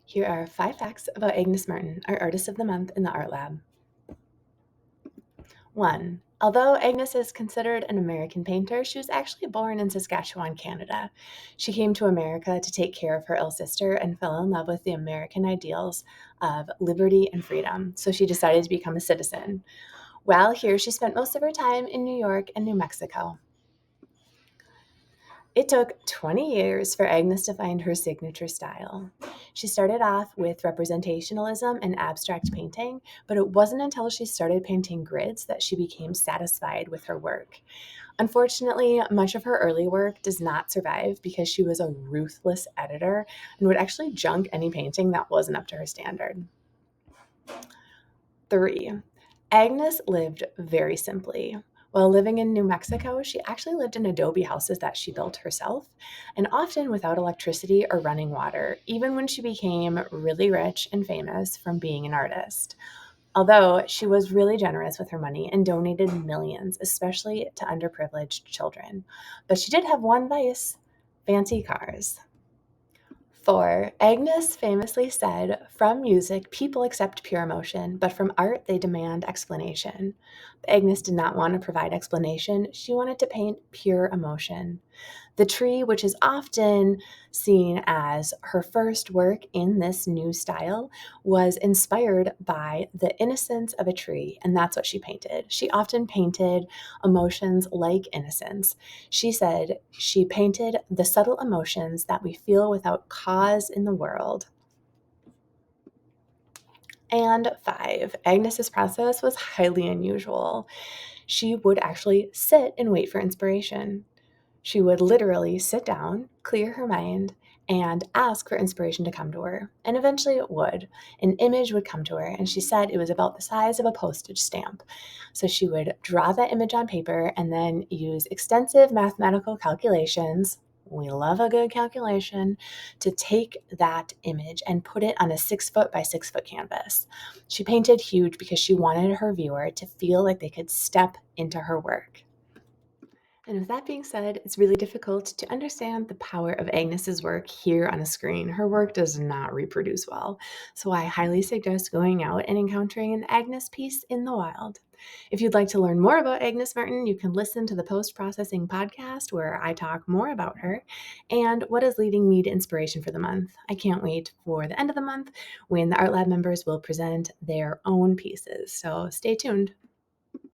Here are 5 facts about Agnes Martin, our Artist of the Month in the Art Lab. 1. Although Agnes is considered an American painter, she was actually born in Saskatchewan, Canada. She came to America to take care of her ill sister and fell in love with the American ideals of liberty and freedom, so she decided to become a citizen. While here, she spent most of her time in New York and New Mexico. It took 20 years for Agnes to find her signature style. She started off with representationalism and abstract painting, but it wasn't until she started painting grids that she became satisfied with her work. Unfortunately, much of her early work does not survive because she was a ruthless editor and would actually junk any painting that wasn't up to her standard. 3. Agnes lived very simply. While living in New Mexico, she actually lived in adobe houses that she built herself, and often without electricity or running water, even when she became really rich and famous from being an artist. Although she was really generous with her money and donated millions, especially to underprivileged children. But she did have one vice: fancy cars. 4. Agnes famously said, "From music, people accept pure emotion, but from art, they demand explanation." Agnes did not want to provide explanation. She wanted to paint pure emotion. The tree, which is often seen as her first work in this new style, was inspired by the innocence of a tree, and that's what she painted. She often painted emotions like innocence. She said she painted the subtle emotions that we feel without cause in the world. And 5, Agnes's process was highly unusual. She would actually sit and wait for inspiration. She would literally sit down, clear her mind, and ask for inspiration to come to her. And eventually it would. An image would come to her, and she said it was about the size of a postage stamp. So she would draw that image on paper and then use extensive mathematical calculations. We love a good calculation to take that image and put it on a 6 foot by 6 foot canvas. She painted huge because she wanted her viewer to feel like they could step into her work. And with that being said, it's really difficult to understand the power of Agnes's work here on a screen. Her work does not reproduce well, so I highly suggest going out and encountering an Agnes piece in the wild. If you'd like to learn more about Agnes Martin, you can listen to the Post Processing podcast where I talk more about her and what is leading me to inspiration for the month. I can't wait for the end of the month when the Art Lab members will present their own pieces, so stay tuned.